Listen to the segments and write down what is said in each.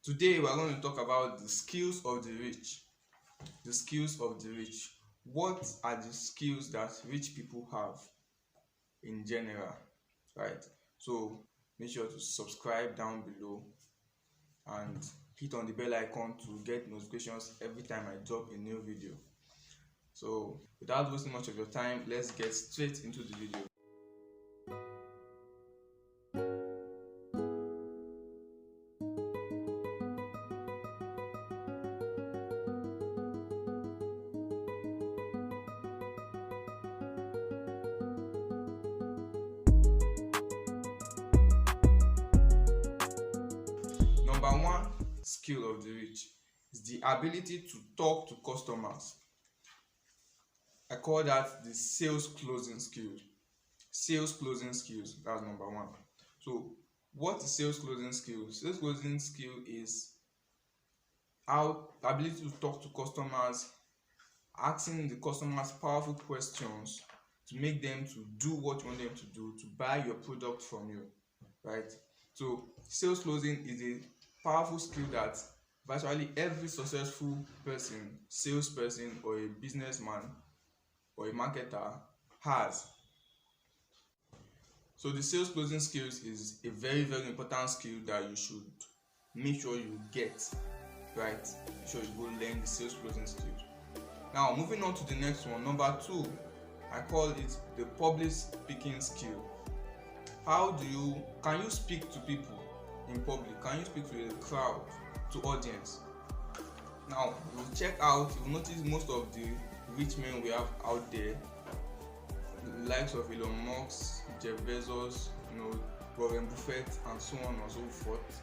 Today we're going to talk about the skills of the rich. The skills of the rich. What are the skills that rich people have in general, right? So make sure to subscribe down below and hit on the bell icon to get notifications every time I drop a new video. So without wasting much of your time, let's get straight into the video. Number one skill of the rich is the ability to talk to customers. I call that the sales closing skills. Sales closing skills, that's number one. So what is sales closing skill? Sales closing skill is how ability to talk to customers, asking the customers powerful questions to make them to do what you want them to do, to buy your product from you, right? So sales closing is a powerful skill that virtually every successful person, salesperson or a businessman or a marketer has. So the sales closing skills is a very important skill that you should make sure you get, right? Make sure you go learn the sales closing skills. Now moving on to the next one, number two, I call it the public speaking skill. Can you speak to people in public? Can you speak to a crowd, to audience? Now you check out, you notice most of the rich men we have out there, the likes of Elon Musk, Jeff Bezos, Warren Buffett, and so on and so forth.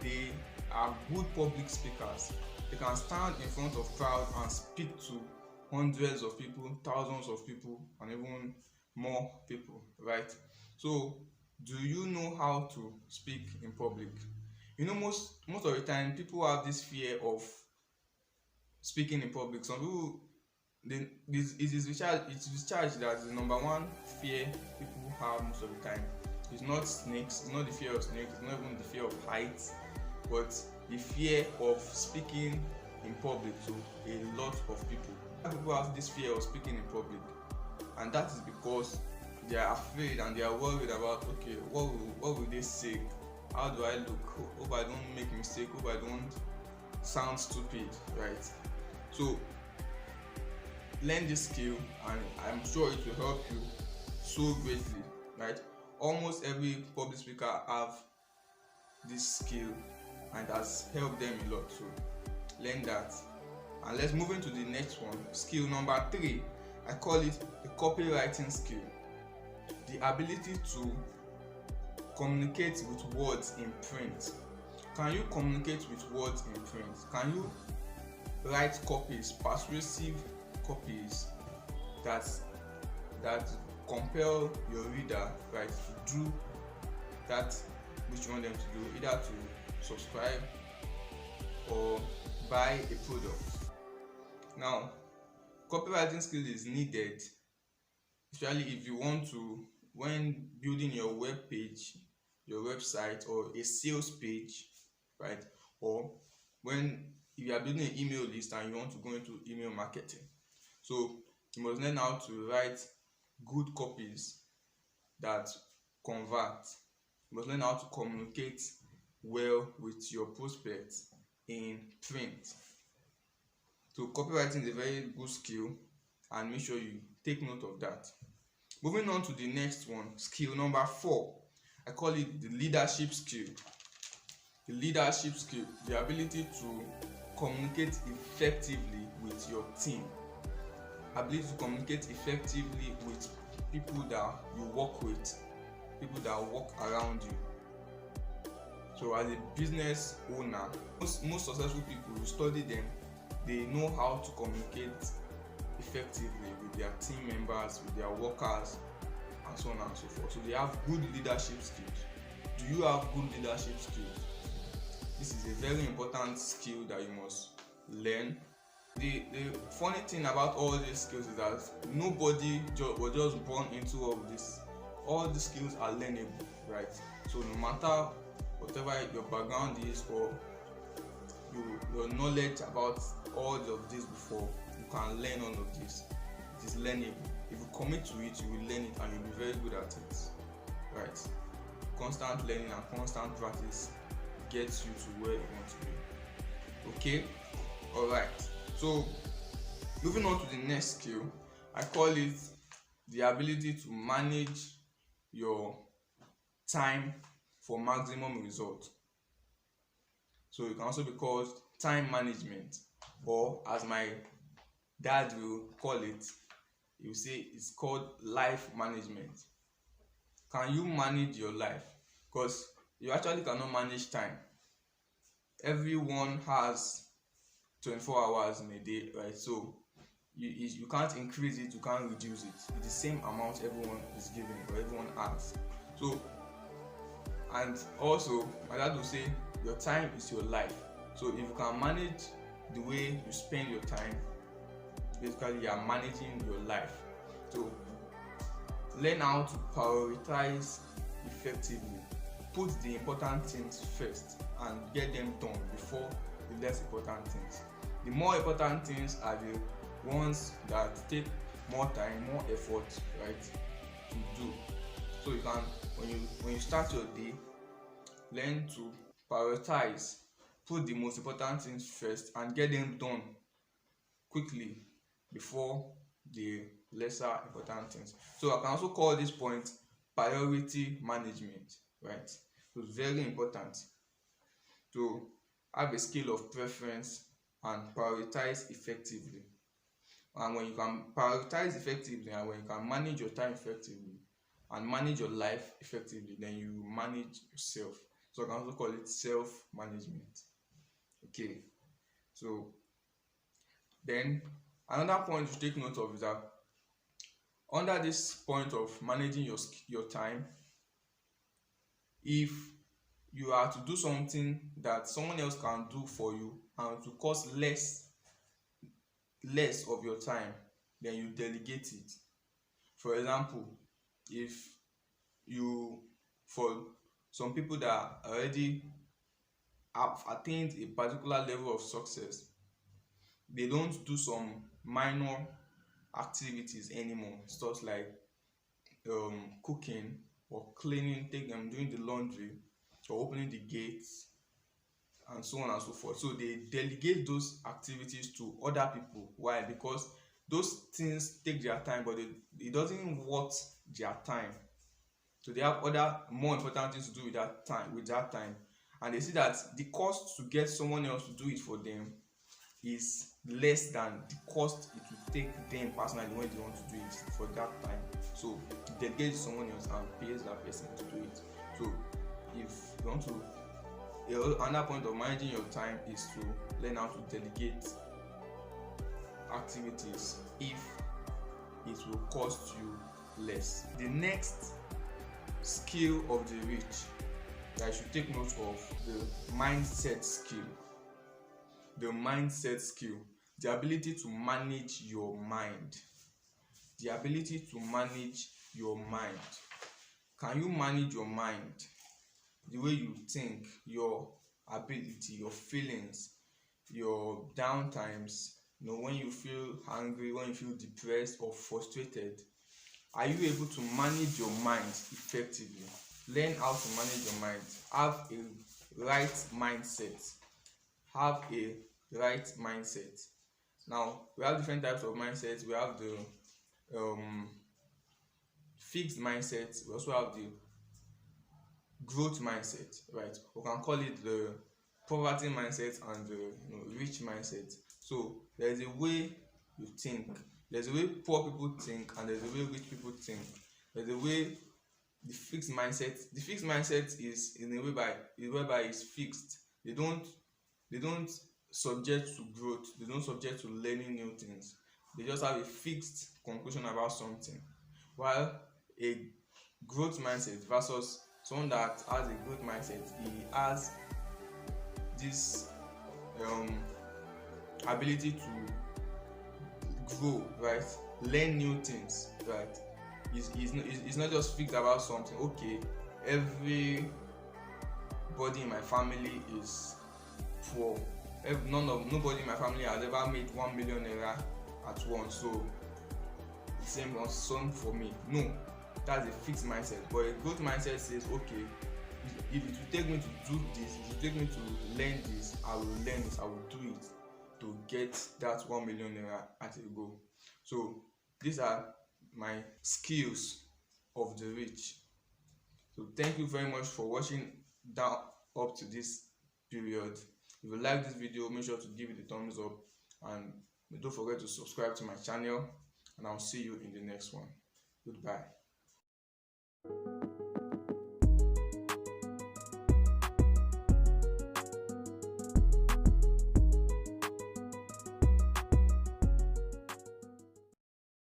They are good public speakers. They can stand in front of crowds and speak to hundreds of people, thousands of people, and even more people, right? So do you know how to speak in public? Most of the time people have this fear of speaking in public. Some people, it's discharged that the number one fear people have most of the time. It's not snakes, it's not the fear of snakes, it's not even the fear of heights, but the fear of speaking in public to a lot of people. People have this fear of speaking in public, and that is because they are afraid and they are worried about, okay, what will they say? How do I look? Hope I don't make mistake, hope I don't sound stupid, right? So learn this skill and I'm sure it will help you so greatly, right? Almost every public speaker have this skill and has helped them a lot. So learn that. And let's move into the next one. Skill number three, I call it the copywriting skill. The ability to communicate with words in print. Can you communicate with words in print? Can you write copies, persuasive copies that compel your reader, right, to do that which you want them to do, either to subscribe or buy a product? Now, copywriting skill is needed, especially if you want to, when building your web page, your website, or a sales page, right? Or if you are building an email list and you want to go into email marketing. So you must learn how to write good copies that convert. You must learn how to communicate well with your prospects in print. So copywriting is a very good skill, and make sure you take note of that. Moving on to the next one, skill number four, I call it the leadership skill. The leadership skill, the ability to communicate effectively with your team. Ability to communicate effectively with people that you work with, people that work around you. So as a business owner, most successful people, you study them, they know how to communicate effectively with their team members, with their workers, and so on and so forth. So they have good leadership skills. Do you have good leadership skills? This is a very important skill that you must learn. The funny thing about all these skills is that nobody was just born into all of this. All the skills are learnable, right? So no matter whatever your background is or your knowledge about all of this before, you can learn all of this. It is learnable. If you commit to it, you will learn it and you'll be very good at it. Right? Constant learning and constant practice gets you to where you want to be. Okay? Alright. So moving on to the next skill, I call it the ability to manage your time for maximum result. So it can also be called time management, or as my dad will call it, he will say it's called life management. Can you manage your life? Because you actually cannot manage time. Everyone has 24 hours in a day, right? So you can't increase it, you can't reduce it. It's the same amount everyone is giving or everyone has. So, and also my dad will say your time is your life. So if you can manage the way you spend your time, basically you are managing your life. So learn how to prioritize effectively. Put the important things first and get them done before the less important things. The more important things are the ones that take more time, more effort, right, to do. So you can, when you start your day, learn to prioritize, put the most important things first and get them done quickly before the lesser important things. So I can also call this point priority management, right? So it's very important to have a scale of preference and prioritize effectively. And when you can prioritize effectively and when you can manage your time effectively and manage your life effectively, then you manage yourself. So I can also call it self-management. Okay. So then another point to take note of is that under this point of managing your time, if you are to do something that someone else can do for you and to cost less of your time, then you delegate it. For example, if you, for some people that already have attained a particular level of success, they don't do some minor activities anymore, stuff like cooking or cleaning, doing the laundry or opening the gates and so on and so forth. So they delegate those activities to other people. Why? Because those things take their time, but it doesn't worth their time. So they have other more important things to do with that time, and they see that the cost to get someone else to do it for them is less than the cost it will take them personally when they want to do it for that time. So delegate to someone else and pays that person to do it. So if you want to, another point of managing your time is to learn how to delegate activities if it will cost you less. The next skill of the rich that I should take note of, the mindset skill. The mindset skill, the ability to manage your mind. The ability to manage your mind. Can you manage your mind? The way you think, your ability, your feelings, your downtimes, when you feel angry, when you feel depressed or frustrated, are you able to manage your mind effectively? Learn how to manage your mind. Have a right mindset. Have a right mindset. Now, we have different types of mindsets. We have the fixed mindset. We also have the growth mindset, right? We can call it the poverty mindset and the rich mindset. So there's a way you think. There's a way poor people think, and there's a way rich people think. There's a way the fixed mindset. The fixed mindset is in a way whereby it's fixed. They don't subject to growth. They don't subject to learning new things. They just have a fixed conclusion about something. While a growth mindset versus someone that has a growth mindset, he has this ability to grow, right? Learn new things, right? It's not just fixed about something. Okay, everybody in my family is poor, Nobody in my family has ever made 1 million naira at once, so the same for me. No, that's a fixed mindset. But a growth mindset says, okay, if it will take me to do this, if it will take me to learn this, I will learn this, I will do it to get that 1 million naira at a go. So these are my skills of the rich. So thank you very much for watching down up to this period. If you like this video, make sure to give it a thumbs up, and don't forget to subscribe to my channel, and I'll see you in the next one. Goodbye.